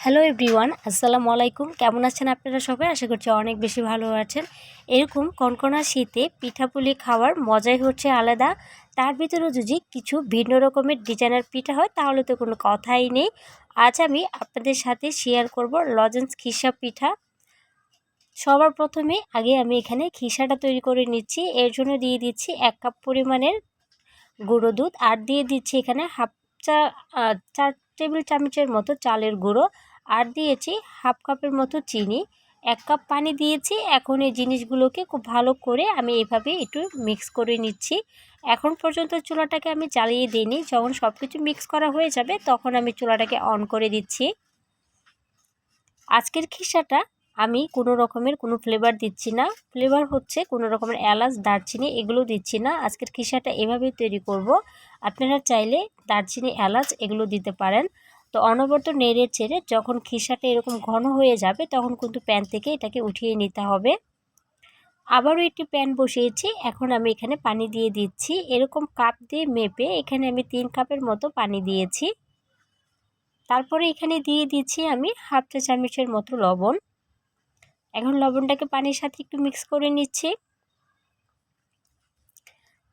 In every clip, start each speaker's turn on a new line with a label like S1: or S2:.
S1: Hello everyone, আসসালামু আলাইকুম। কেমন আছেন আপনারা সবাই? আশা করছি অনেক বেশি ভালো আছেন। এরকম কনকনা শীতে পিঠাপুলি খাওয়ার মজাই হচ্ছে আলাদা। তার ভিতরেও যদি কিছু ভিন্ন রকমের ডিজাইনের পিঠা হয় তাহলে তো কোনো কথাই নেই। আজ আমি আপনাদের সাথে শেয়ার করব লজেন্স খিসা পিঠা। সবার প্রথমে আমি এখানে খিসাটা তৈরি করে নিচ্ছি। এর জন্য দিয়ে দিচ্ছি 1 কাপ পরিমাণের গুঁড়ো দুধ, আর দিয়ে দিচ্ছি এখানে চার টেবিল চামচের মতো চালের গুঁড়ো, আর দিয়েছি হাফ কাপের মতো চিনি, 1 কাপ পানি দিয়েছি। এখন এই জিনিসগুলোকে খুব ভালো করে আমি এভাবে একটু মিক্স করে নিচ্ছি। এখন পর্যন্ত চুলাটাকে আমি জ্বালিয়ে দিইনি। যখন সব কিছু মিক্স করা হয়ে যাবে তখন আমি চুলাটাকে অন করে দিচ্ছি। আজকের খিসাটা আমি কোনো রকমের কোনো ফ্লেভার দিচ্ছি না। ফ্লেভার হচ্ছে কোনো রকমের এলাচ, দারচিনি এগুলো দিচ্ছি না। আজকের খিসাটা এভাবেই তৈরি করব। আপনারা চাইলে দারচিনি, এলাচ এগুলো দিতে পারেন। তো অনবরত নেড়ে চেড়ে যখন খিসাটা এরকম ঘন হয়ে যাবে তখন কিন্তু প্যান থেকে এটাকে উঠিয়ে নিতে হবে। আবারও একটি প্যান বসিয়েছি। এখন আমি এখানে পানি দিয়ে দিচ্ছি। এরকম কাপ দিয়ে মেপে এখানে আমি 3 কাপের মতো পানি দিয়েছি। তারপরে এখানে দিয়ে দিচ্ছি আমি হাফ চা চামচের মতো লবণ। এখন লবণটাকে পানির সাথে একটু মিক্স করে নিচ্ছি।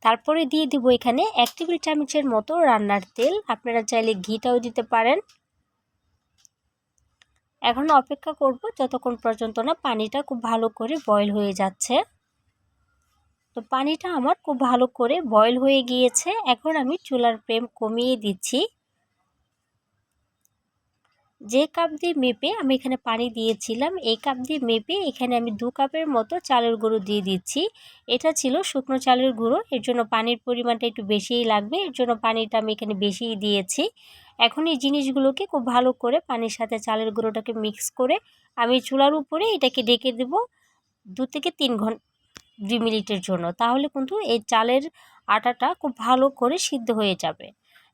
S1: তারপরে দিয়ে দিব এখানে 1 টেবিল চামচের মতো রান্নার তেল। আপনারা চাইলে ঘিটাও দিতে পারেন। এখন অপেক্ষা করব যতক্ষণ পর্যন্ত না পানিটা খুব ভালো করে বয়েল হয়ে যাচ্ছে। তো পানিটা আমার খুব ভালো করে বয়েল হয়ে গিয়েছে। এখন আমি চুলার ফ্লেম কমিয়ে দিচ্ছি। যে কাপ দিয়ে মেপে আমি এখানে পানি দিয়েছিলাম, এই কাপ দিয়ে মেপে এখানে আমি 2 কাপের মতো চালের গুঁড়ো দিয়ে দিচ্ছি। এটা ছিল শুকনো চালের গুঁড়ো, এর জন্য পানির পরিমাণটা একটু বেশিই লাগবে। এর জন্য পানিটা আমি এখানে বেশিই দিয়েছি। এখন এই জিনিসগুলোকে খুব ভালো করে পানির সাথে চালের গুঁড়োটাকে মিক্স করে আমি চুলার উপরে এটাকে ঢেকে দেব 2 থেকে 2 মিনিটের জন্য। তাহলে কিন্তু এই চালের আটাটা খুব ভালো করে সিদ্ধ হয়ে যাবে।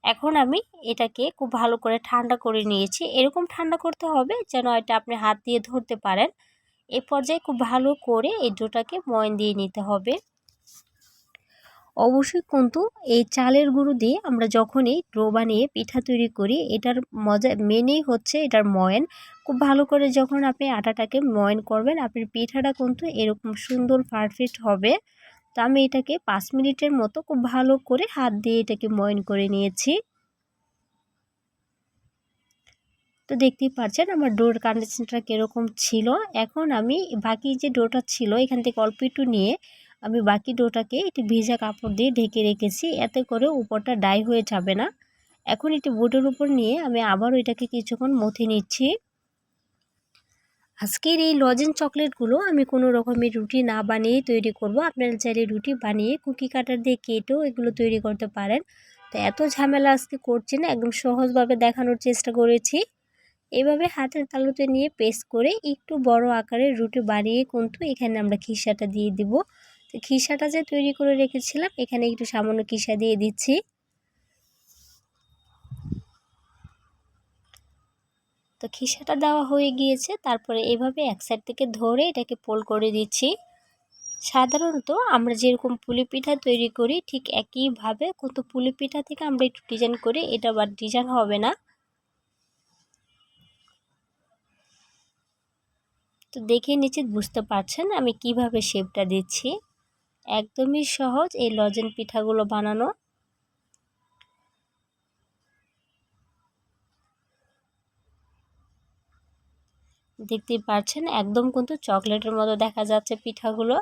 S1: এখন আমি এটাকে খুব ভালো করে ঠান্ডা করে নিয়েছি। এরকম ঠান্ডা করতে হবে যেন এটা আপনি হাত দিয়ে ধরতে পারেন। এই পর্যায়ে খুব ভালো করে এই ডোটাকে ময়ান দিয়ে নিতে হবে। অবশ্যই কিন্তু এই চালের গুঁড়ো দিয়ে আমরা যখনই ডো বানিয়ে পিঠা তৈরি করি, এটার মজা মেনই হচ্ছে এটার ময়ান। খুব ভালো করে যখন আপনি আটাটাকে ময়ান করবেন, আপনার পিঠাটা কিন্তু এরকম সুন্দর পারফেক্ট হবে। তো আমি এটাকে 5 মিনিটের মতো খুব ভালো করে হাত দিয়ে এটাকে ময়ান করে নিয়েছি। তো দেখতেই পাচ্ছেন আমার ডোর কন্ডিশনটা কীরকম ছিল। এখন আমি বাকি যে ডোটা ছিল এখান থেকে অল্প একটু নিয়ে আমি বাকি ডোটাকে একটু ভিজা কাপড় দিয়ে ঢেকে রেখেছি, এতে করে উপরটা ড্রাই হয়ে যাবে না। এখন একটু বোর্ডের উপর নিয়ে আমি আবারও এটাকে কিছুক্ষণ মথে নিচ্ছি। আজকের এই লজেন্স চকলেটগুলো আমি কোনো রকমের রুটি না বানিয়েই তৈরি করব। আপনারা চাইলে রুটি বানিয়ে কুকি কাটার দিয়ে কেটেও এগুলো তৈরি করতে পারেন। তো এত ঝামেলা আজকে করছি না, একদম সহজভাবে দেখানোর চেষ্টা করেছি। এভাবে হাতের তালুতে নিয়ে পেস্ট করে একটু বড় আকারের রুটি বানিয়ে কিন্তু এখানে আমরা খিসাটা দিয়ে দিব। তো খিসাটা যে তৈরি করে রেখেছিলাম এখানে একটু সামান্য খিসা দিয়ে দিচ্ছি। তো খিসাটা দেওয়া হয়ে গিয়েছে। তারপরে এভাবে এক সাইড থেকে ধরে এটাকে পোল করে দিচ্ছি। সাধারণত আমরা যেরকম পুলি পিঠা তৈরি করি ঠিক একইভাবে কিন্তু পুলি পিঠা থেকে আমরা একটু ডিজাইন করি, এটা আবার ডিজাইন হবে না। তো দেখে নিশ্চিত বুঝতে পারছেন আমি কিভাবে শেপটা দিচ্ছি। একদমই সহজ এই লজেন পিঠাগুলো বানানো। দেখতেই পাচ্ছেন একদম কিন্তু চকলেটের মতো দেখা যাচ্ছে পিঠাগুলো।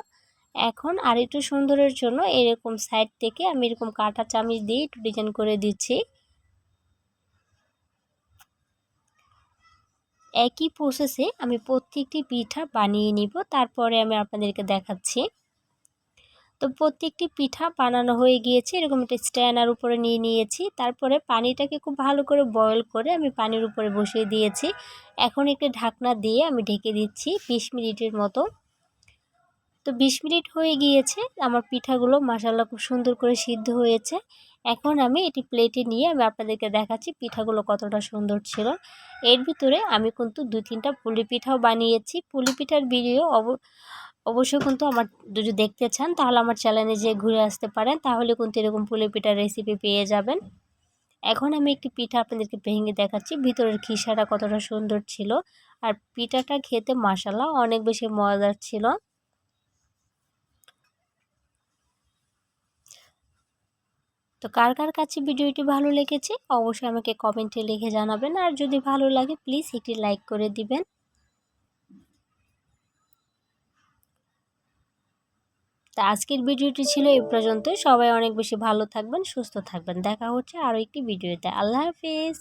S1: এখন আর একটু সুন্দরের জন্য এরকম সাইড থেকে আমি এরকম কাঁটা চামচ দিয়ে একটু ডিজাইন করে দিচ্ছি। একই প্রসেসে আমি প্রত্যেকটি পিঠা বানিয়ে নিব, তারপরে আমি আপনাদেরকে দেখাচ্ছি। তো প্রত্যেকটি পিঠা বানানো হয়ে গিয়েছে। এরকম একটা স্ট্যান্ডার উপরে নিয়ে নিয়েছি। তারপরে পানিটাকে খুব ভালো করে বয়েল করে আমি পানির উপরে বসিয়ে দিয়েছি। এখন একটি ঢাকনা দিয়ে আমি ঢেকে দিচ্ছি 20 মিনিটের মতো। তো 20 মিনিট হয়ে গিয়েছে। আমার পিঠাগুলো মাশাআল্লাহ খুব সুন্দর করে সিদ্ধ হয়েছে। এখন আমি এটি প্লেটে নিয়ে আমি আপনাদেরকে দেখাচ্ছি পিঠাগুলো কতটা সুন্দর ছিল। এর ভিতরে আমি কিন্তু 2-3টা পুলি পিঠাও বানিয়েছি। পুলি পিঠার ভিডিও অবশ্যই কিন্তু আমার যদি দেখতে চান তাহলে আমার চ্যানেলে যেয়ে ঘুরে আসতে পারেন। তাহলে কিন্তু এরকম পুলি পিঠার রেসিপি পেয়ে যাবেন। এখন আমি একটি পিঠা আপনাদেরকে ভেঙে দেখাচ্ছি ভিতরের খিসাটা কতটা সুন্দর ছিল। আর পিঠাটা খেতে মাশাআল্লাহ অনেক বেশি মজার ছিল। তো কার কার কাছে ভিডিওটি ভালো লেগেছে অবশ্যই আমাকে কমেন্টে লিখে জানাবেন। আর যদি ভালো লাগে প্লিজ একটি লাইক করে দিবেন। তো আজকের ভিডিওটি ছিল এই পর্যন্তই। সবাই অনেক বেশি ভালো থাকবেন, সুস্থ থাকবেন। দেখা হচ্ছে আরও একটি ভিডিওতে। আল্লাহ হাফেজ।